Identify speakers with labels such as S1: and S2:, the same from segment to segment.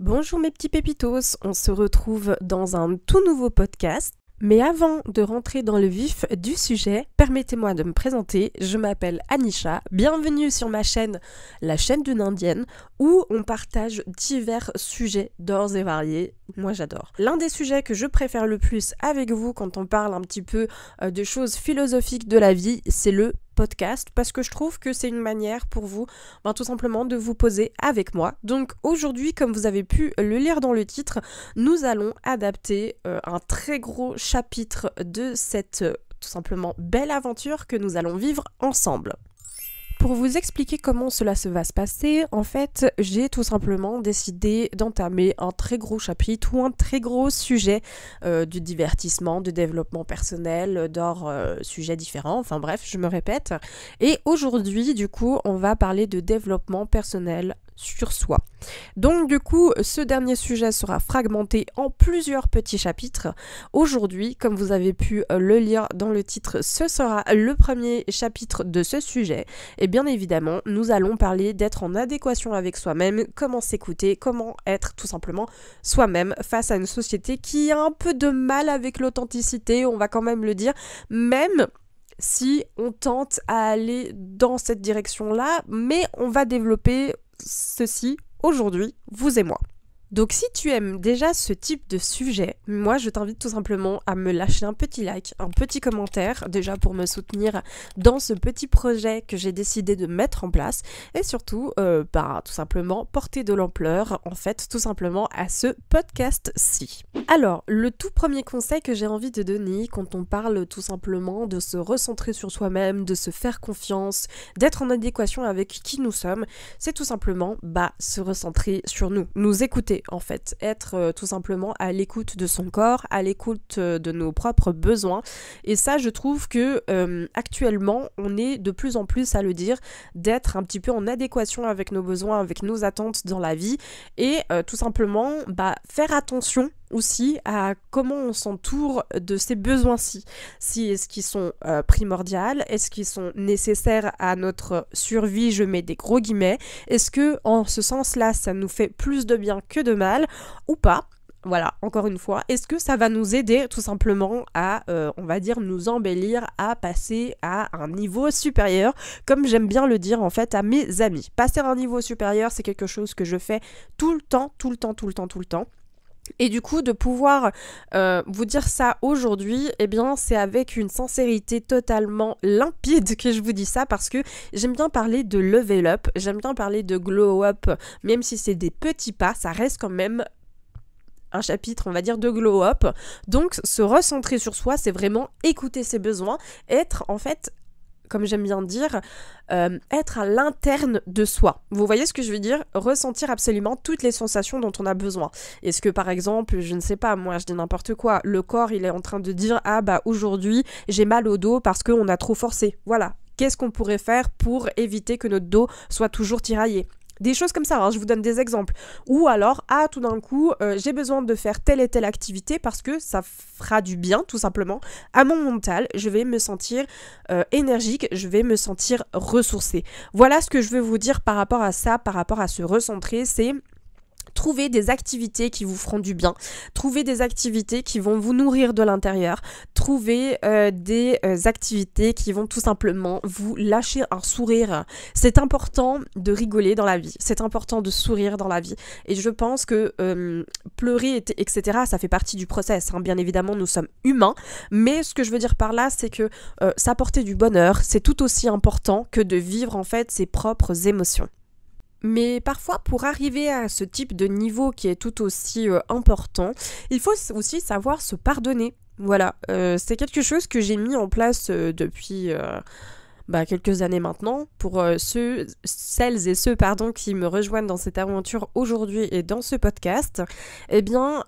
S1: Bonjour mes petits pépitos, on se retrouve dans un tout nouveau podcast. Mais avant de rentrer dans le vif du sujet, permettez-moi de me présenter, je m'appelle Anisha, bienvenue sur ma chaîne, la chaîne d'une indienne, où on partage divers sujets d'ores et variés, moi j'adore. L'un des sujets que je préfère le plus avec vous quand on parle un petit peu de choses philosophiques de la vie, c'est le podcast, parce que je trouve que c'est une manière pour vous tout simplement de vous poser avec moi. Donc aujourd'hui, comme vous avez pu le lire dans le titre, nous allons adapter un très gros chapitre de cette tout simplement belle aventure que nous allons vivre ensemble. Pour vous expliquer comment cela va se passer, en fait, j'ai tout simplement décidé d'entamer un très gros chapitre ou un très gros sujet du divertissement, de développement personnel, sujets différents, enfin bref, je me répète. Et aujourd'hui, du coup, on va parler de développement personnel sur soi. Donc du coup, ce dernier sujet sera fragmenté en plusieurs petits chapitres. Aujourd'hui, comme vous avez pu le lire dans le titre, ce sera le premier chapitre de ce sujet. Et bien évidemment, nous allons parler d'être en adéquation avec soi-même, comment s'écouter, comment être tout simplement soi-même face à une société qui a un peu de mal avec l'authenticité, on va quand même le dire, même si on tente à aller dans cette direction-là, mais on va développer ceci aujourd'hui, vous et moi. Donc si tu aimes déjà ce type de sujet, moi je t'invite tout simplement à me lâcher un petit like, un petit commentaire, déjà pour me soutenir dans ce petit projet que j'ai décidé de mettre en place et surtout tout simplement porter de l'ampleur en fait tout simplement à ce podcast-ci. Alors le tout premier conseil que j'ai envie de donner quand on parle tout simplement de se recentrer sur soi-même, de se faire confiance, d'être en adéquation avec qui nous sommes, c'est tout simplement se recentrer sur nous écouter. En fait, être tout simplement à l'écoute de son corps, à l'écoute de nos propres besoins. Et ça, je trouve que actuellement, on est de plus en plus à le dire, d'être un petit peu en adéquation avec nos besoins, avec nos attentes dans la vie et tout simplement faire attention aussi à comment on s'entoure de ces besoins-ci. Est-ce qu'ils sont primordiaux? Est-ce qu'ils sont nécessaires à notre survie? Je mets des gros guillemets. Est-ce que en ce sens-là, ça nous fait plus de bien que de mal ou pas? Voilà, encore une fois, est-ce que ça va nous aider tout simplement à, on va dire, nous embellir, à passer à un niveau supérieur, comme j'aime bien le dire en fait à mes amis. Passer à un niveau supérieur, c'est quelque chose que je fais tout le temps. Et du coup, de pouvoir vous dire ça aujourd'hui, eh bien, c'est avec une sincérité totalement limpide que je vous dis ça parce que j'aime bien parler de level up, j'aime bien parler de glow up, même si c'est des petits pas, ça reste quand même un chapitre, on va dire, de glow up. Donc, se recentrer sur soi, c'est vraiment écouter ses besoins, être en fait, comme j'aime bien dire, être à l'interne de soi. Vous voyez ce que je veux dire? Ressentir absolument toutes les sensations dont on a besoin. Est-ce que par exemple, je ne sais pas, moi je dis n'importe quoi, le corps il est en train de dire aujourd'hui j'ai mal au dos parce qu'on a trop forcé. Voilà. Qu'est-ce qu'on pourrait faire pour éviter que notre dos soit toujours tiraillé? Des choses comme ça, je vous donne des exemples. Ou alors, tout d'un coup, j'ai besoin de faire telle et telle activité parce que ça fera du bien, tout simplement, à mon mental. Je vais me sentir énergique, je vais me sentir ressourcée. Voilà ce que je veux vous dire par rapport à ça, par rapport à se recentrer, c'est trouver des activités qui vous feront du bien, trouver des activités qui vont vous nourrir de l'intérieur, trouver des activités qui vont tout simplement vous lâcher un sourire. C'est important de rigoler dans la vie, c'est important de sourire dans la vie. Et je pense que pleurer, etc., ça fait partie du process. Bien évidemment, nous sommes humains, mais ce que je veux dire par là, c'est que s'apporter du bonheur, c'est tout aussi important que de vivre en fait ses propres émotions. Mais parfois, pour arriver à ce type de niveau qui est tout aussi important, il faut aussi savoir se pardonner. Voilà, c'est quelque chose que j'ai mis en place depuis quelques années maintenant. Pour celles et ceux qui me rejoignent dans cette aventure aujourd'hui et dans ce podcast, eh bien,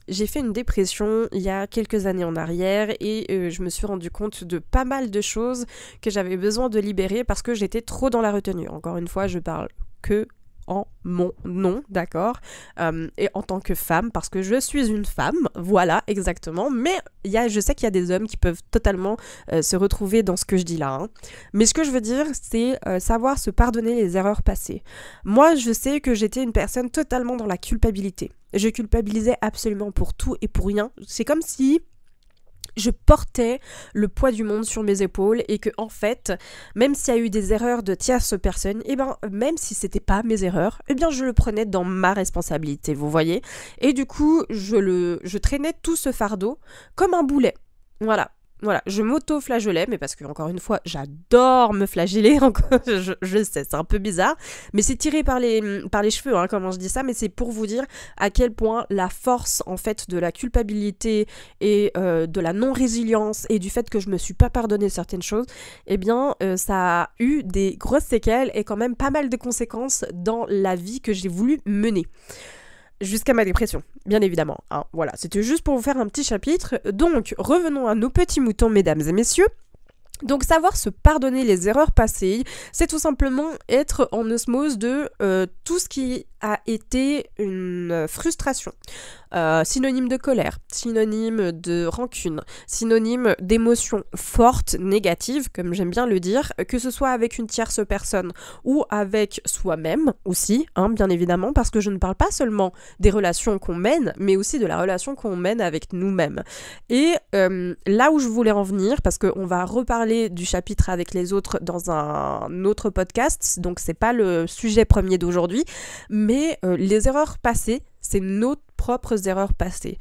S1: j'ai fait une dépression il y a quelques années en arrière et je me suis rendu compte de pas mal de choses que j'avais besoin de libérer parce que j'étais trop dans la retenue. Encore une fois, je parle que en mon nom, d'accord, et en tant que femme, parce que je suis une femme, voilà, exactement, mais je sais qu'il y a des hommes qui peuvent totalement se retrouver dans ce que je dis là, hein. Mais ce que je veux dire, c'est savoir se pardonner les erreurs passées. Moi, je sais que j'étais une personne totalement dans la culpabilité. Je culpabilisais absolument pour tout et pour rien. C'est comme si je portais le poids du monde sur mes épaules et que, en fait, même s'il y a eu des erreurs de tierces personnes, et ben, même si c'était pas mes erreurs, eh bien, je le prenais dans ma responsabilité, vous voyez. Et du coup, je traînais tout ce fardeau comme un boulet. Voilà, je m'auto-flagellais, mais parce que, encore une fois, j'adore me flageller, je sais, c'est un peu bizarre, mais c'est tiré par les cheveux, hein, comment je dis ça, mais c'est pour vous dire à quel point la force, en fait, de la culpabilité et de la non-résilience et du fait que je me suis pas pardonné certaines choses, eh bien, ça a eu des grosses séquelles et quand même pas mal de conséquences dans la vie que j'ai voulu mener. Jusqu'à ma dépression, bien évidemment, hein. Voilà, c'était juste pour vous faire un petit chapitre. Donc, revenons à nos petits moutons, mesdames et messieurs. Donc, savoir se pardonner les erreurs passées, c'est tout simplement être en osmose de tout ce qui a été une frustration. Synonyme de colère, synonyme de rancune, synonyme d'émotions fortes, négatives, comme j'aime bien le dire, que ce soit avec une tierce personne ou avec soi-même aussi, hein, bien évidemment, parce que je ne parle pas seulement des relations qu'on mène, mais aussi de la relation qu'on mène avec nous-mêmes. Et là où je voulais en venir, parce qu'on va reparler du chapitre avec les autres dans un autre podcast, donc c'est pas le sujet premier d'aujourd'hui, mais les erreurs passées, c'est nos propres erreurs passées.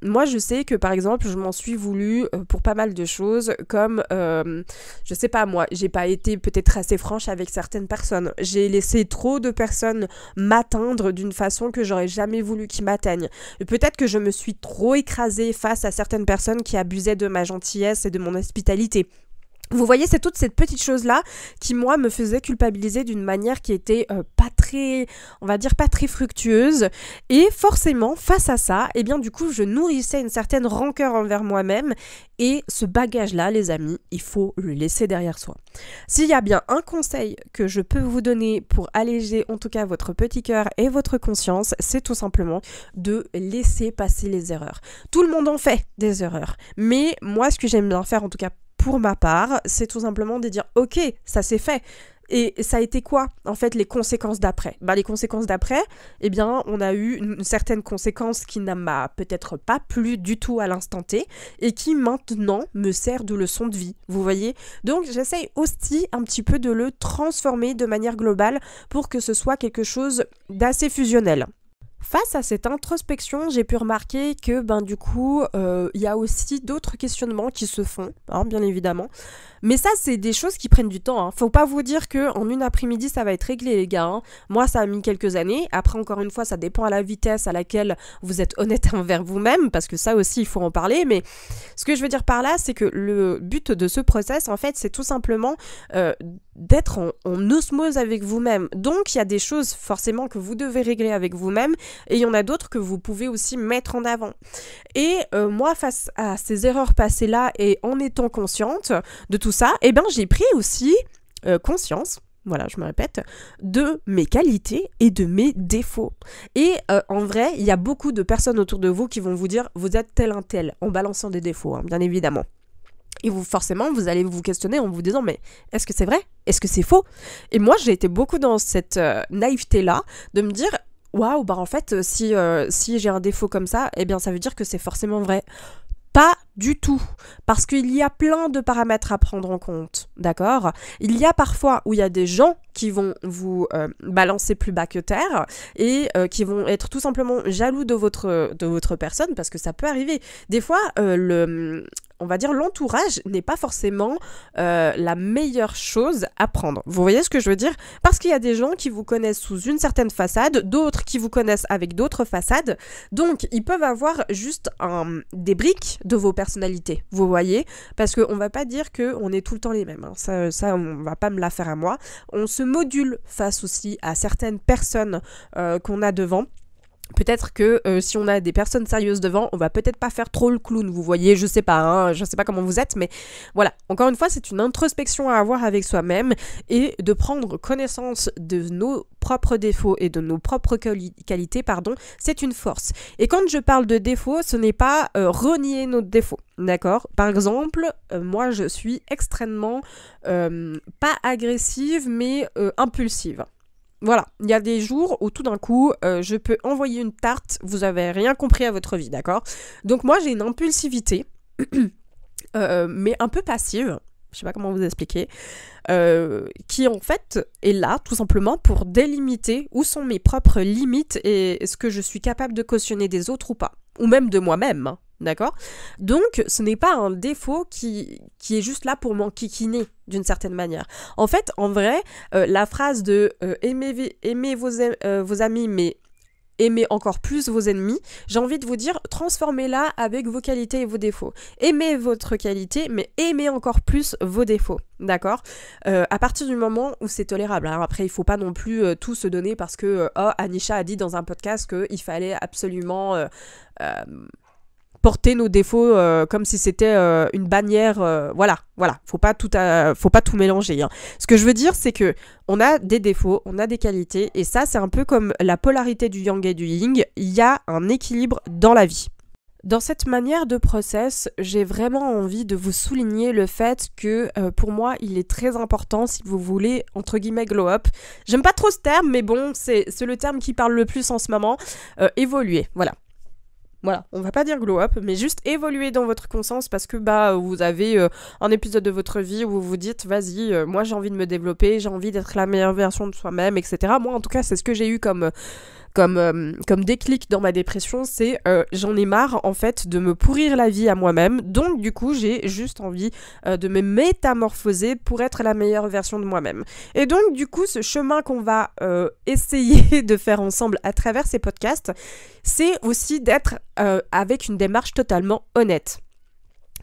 S1: Moi, je sais que, par exemple, je m'en suis voulu pour pas mal de choses, comme, je sais pas moi, j'ai pas été peut-être assez franche avec certaines personnes. J'ai laissé trop de personnes m'atteindre d'une façon que j'aurais jamais voulu qu'ils m'atteignent. Peut-être que je me suis trop écrasée face à certaines personnes qui abusaient de ma gentillesse et de mon hospitalité. Vous voyez, c'est toutes ces petites choses-là qui, moi, me faisaient culpabiliser d'une manière qui était pas très, on va dire, pas très fructueuse. Et forcément, face à ça, eh bien, du coup, je nourrissais une certaine rancœur envers moi-même. Et ce bagage-là, les amis, il faut le laisser derrière soi. S'il y a bien un conseil que je peux vous donner pour alléger, en tout cas, votre petit cœur et votre conscience, c'est tout simplement de laisser passer les erreurs. Tout le monde en fait des erreurs. Mais moi, ce que j'aime bien faire, en tout cas, pour ma part, c'est tout simplement de dire « Ok, ça s'est fait ». Et ça a été quoi, en fait, les conséquences d'après ? Les conséquences d'après, eh bien, on a eu une certaine conséquence qui ne m'a peut-être pas plu du tout à l'instant T et qui maintenant me sert de leçon de vie, vous voyez ? Donc, j'essaye aussi un petit peu de le transformer de manière globale pour que ce soit quelque chose d'assez fusionnel. Face à cette introspection, j'ai pu remarquer que du coup, y a aussi d'autres questionnements qui se font, hein, bien évidemment. Mais ça, c'est des choses qui prennent du temps, hein. Faut pas vous dire qu'en une après-midi, ça va être réglé, les gars, hein. Moi, ça a mis quelques années. Après, encore une fois, ça dépend à la vitesse à laquelle vous êtes honnête envers vous-même, parce que ça aussi, il faut en parler. Mais ce que je veux dire par là, c'est que le but de ce process, en fait, c'est tout simplement d'être en osmose avec vous-même. Donc, il y a des choses, forcément, que vous devez régler avec vous-même, et il y en a d'autres que vous pouvez aussi mettre en avant. Et moi, face à ces erreurs passées-là, et en étant consciente de tout ça, eh ben, j'ai pris aussi conscience, voilà, je me répète, de mes qualités et de mes défauts. Et en vrai, il y a beaucoup de personnes autour de vous qui vont vous dire « vous êtes tel un tel », en balançant des défauts, hein, bien évidemment. Et forcément, vous allez vous questionner en vous disant « mais est-ce que c'est vrai ? Est-ce que c'est faux ?» Et moi, j'ai été beaucoup dans cette naïveté-là, de me dire « waouh, en fait, si j'ai un défaut comme ça, eh bien, ça veut dire que c'est forcément vrai. » Pas du tout, parce qu'il y a plein de paramètres à prendre en compte, d'accord ? Il y a parfois où il y a des gens qui vont vous balancer plus bas que terre et qui vont être tout simplement jaloux de votre personne, parce que ça peut arriver. Des fois, on va dire l'entourage n'est pas forcément la meilleure chose à prendre. Vous voyez ce que je veux dire ? Parce qu'il y a des gens qui vous connaissent sous une certaine façade, d'autres qui vous connaissent avec d'autres façades, donc ils peuvent avoir juste des briques de vos personnalités, vous voyez ? Parce qu'on va pas dire qu'on est tout le temps les mêmes, hein. Ça on va pas me la faire à moi. On se module face aussi à certaines personnes qu'on a devant. Peut-être que si on a des personnes sérieuses devant, on va peut-être pas faire trop le clown, vous voyez, je sais pas, je sais pas comment vous êtes, mais voilà. Encore une fois, c'est une introspection à avoir avec soi-même et de prendre connaissance de nos propres défauts et de nos propres qualités, c'est une force. Et quand je parle de défauts, ce n'est pas renier nos défauts, d'accord ? Par exemple, moi je suis extrêmement pas agressive, mais impulsive. Voilà, il y a des jours où tout d'un coup, je peux envoyer une tarte, vous avez rien compris à votre vie, d'accord ? Donc moi, j'ai une impulsivité, mais un peu passive, je sais pas comment vous expliquer, qui en fait est là, tout simplement, pour délimiter où sont mes propres limites et ce que je suis capable de cautionner des autres ou pas, ou même de moi-même, hein. D'accord ? Donc, ce n'est pas un défaut qui est juste là pour m'enquiquiner d'une certaine manière. En fait, en vrai, la phrase de aimez vos amis, mais aimez encore plus vos ennemis, j'ai envie de vous dire, transformez-la avec vos qualités et vos défauts. Aimez votre qualité, mais aimez encore plus vos défauts. D'accord ? À partir du moment où c'est tolérable. Alors après, il ne faut pas non plus tout se donner parce que Anisha a dit dans un podcast qu'il fallait absolument porter nos défauts comme si c'était une bannière, voilà, faut pas tout mélanger, hein. Ce que je veux dire, c'est que on a des défauts, on a des qualités, et ça, c'est un peu comme la polarité du yang et du yin, il y a un équilibre dans la vie. Dans cette manière de process, j'ai vraiment envie de vous souligner le fait que pour moi, il est très important, si vous voulez, entre guillemets, glow up. J'aime pas trop ce terme, mais bon, c'est le terme qui parle le plus en ce moment, évoluer, voilà. Voilà, on va pas dire glow up, mais juste évoluer dans votre conscience parce que vous avez un épisode de votre vie où vous vous dites vas-y, moi j'ai envie de me développer, j'ai envie d'être la meilleure version de soi-même, etc. Moi en tout cas c'est ce que j'ai eu comme déclic dans ma dépression, c'est j'en ai marre en fait de me pourrir la vie à moi-même, donc du coup j'ai juste envie de me métamorphoser pour être la meilleure version de moi-même. Et donc du coup ce chemin qu'on va essayer de faire ensemble à travers ces podcasts, c'est aussi d'être avec une démarche totalement honnête.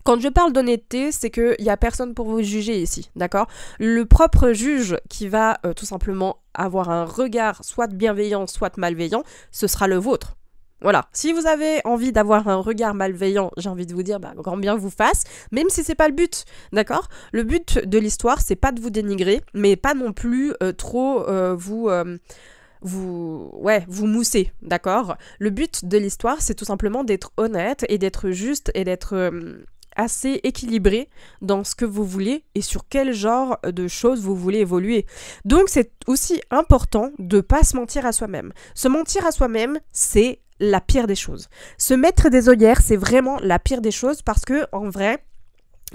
S1: Quand je parle d'honnêteté, c'est qu'il n'y a personne pour vous juger ici, d'accord ? Le propre juge qui va tout simplement avoir un regard soit bienveillant, soit malveillant, ce sera le vôtre. Voilà, si vous avez envie d'avoir un regard malveillant, j'ai envie de vous dire, grand bien vous fasse, même si c'est pas le but, d'accord ? Le but de l'histoire, c'est pas de vous dénigrer, mais pas non plus trop vous mousser, d'accord ? Le but de l'histoire, c'est tout simplement d'être honnête et d'être juste et d'être assez équilibré dans ce que vous voulez et sur quel genre de choses vous voulez évoluer. Donc c'est aussi important de pas se mentir à soi-même. Se mentir à soi-même, c'est la pire des choses. Se mettre des œillères, c'est vraiment la pire des choses parce que en vrai,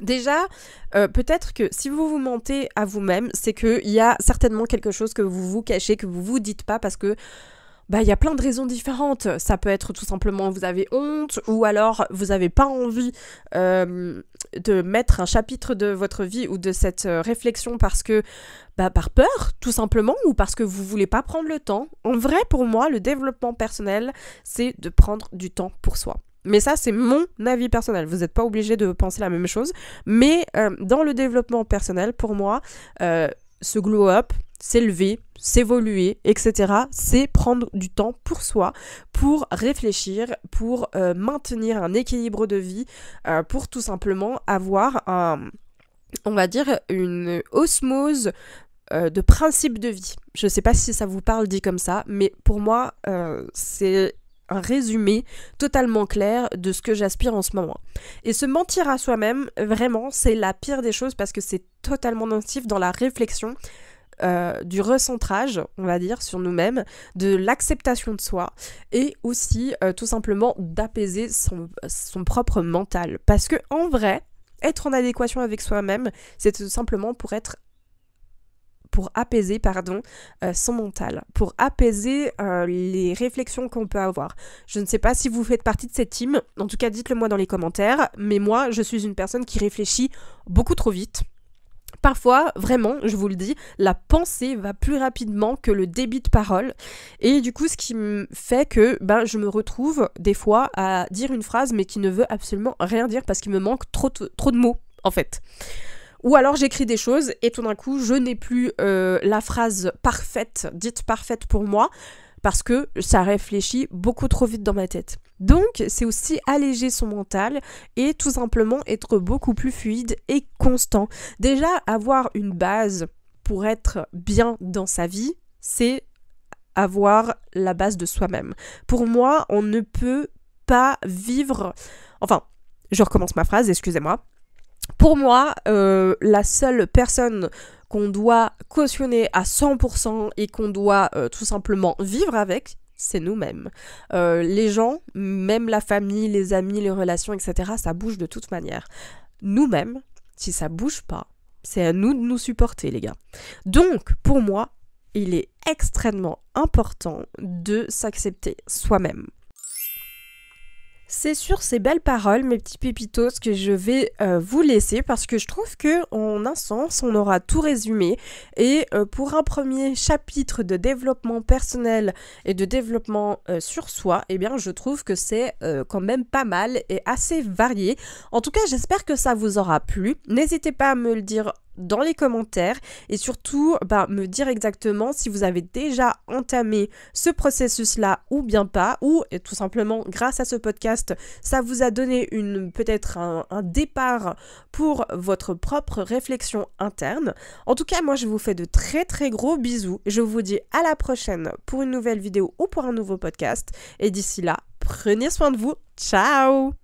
S1: déjà, peut-être que si vous vous mentez à vous-même, c'est qu'il y a certainement quelque chose que vous vous cachez, que vous vous dites pas parce que il y a plein de raisons différentes. Ça peut être tout simplement vous avez honte ou alors vous n'avez pas envie de mettre un chapitre de votre vie ou de cette réflexion parce que par peur tout simplement ou parce que vous voulez pas prendre le temps. En vrai, pour moi, le développement personnel, c'est de prendre du temps pour soi. Mais ça, c'est mon avis personnel. Vous n'êtes pas obligé de penser la même chose. Mais dans le développement personnel, pour moi, ce glow-up, s'élever, s'évoluer, etc., c'est prendre du temps pour soi, pour réfléchir, pour maintenir un équilibre de vie, pour tout simplement avoir on va dire, une osmose de principe de vie. Je ne sais pas si ça vous parle dit comme ça, mais pour moi, c'est un résumé totalement clair de ce que j'aspire en ce moment. Et se mentir à soi-même, vraiment, c'est la pire des choses parce que c'est totalement nocif dans la réflexion, du recentrage, on va dire, sur nous-mêmes, de l'acceptation de soi et aussi tout simplement d'apaiser son propre mental. Parce que en vrai, être en adéquation avec soi-même, c'est tout simplement pour apaiser son mental, pour apaiser les réflexions qu'on peut avoir. Je ne sais pas si vous faites partie de cette team, en tout cas dites-le moi dans les commentaires, mais moi je suis une personne qui réfléchit beaucoup trop vite. Parfois, vraiment, je vous le dis, la pensée va plus rapidement que le débit de parole. Et du coup, ce qui me fait que je me retrouve des fois à dire une phrase mais qui ne veut absolument rien dire parce qu'il me manque trop de mots, en fait. Ou alors j'écris des choses et tout d'un coup, je n'ai plus la phrase dite parfaite pour moi, parce que ça réfléchit beaucoup trop vite dans ma tête. Donc, c'est aussi alléger son mental et tout simplement être beaucoup plus fluide et constant. Déjà, avoir une base pour être bien dans sa vie, c'est avoir la base de soi-même. Pour moi, on ne peut pas vivre... Enfin, je recommence ma phrase, excusez-moi. Pour moi, la seule personne qu'on doit cautionner à 100% et qu'on doit tout simplement vivre avec, c'est nous-mêmes. Les gens, même la famille, les amis, les relations, etc., ça bouge de toute manière. Nous-mêmes, si ça bouge pas, c'est à nous de nous supporter, les gars. Donc, pour moi, il est extrêmement important de s'accepter soi-même. C'est sur ces belles paroles, mes petits pépitos, que je vais vous laisser parce que je trouve que en un sens, on aura tout résumé. Et pour un premier chapitre de développement personnel et de développement sur soi, eh bien, je trouve que c'est quand même pas mal et assez varié. En tout cas, j'espère que ça vous aura plu. N'hésitez pas à me le dire dans les commentaires et surtout me dire exactement si vous avez déjà entamé ce processus-là ou bien pas, ou tout simplement grâce à ce podcast, ça vous a donné peut-être un départ pour votre propre réflexion interne. En tout cas, moi je vous fais de très très gros bisous. Je vous dis à la prochaine pour une nouvelle vidéo ou pour un nouveau podcast. Et d'ici là, prenez soin de vous. Ciao!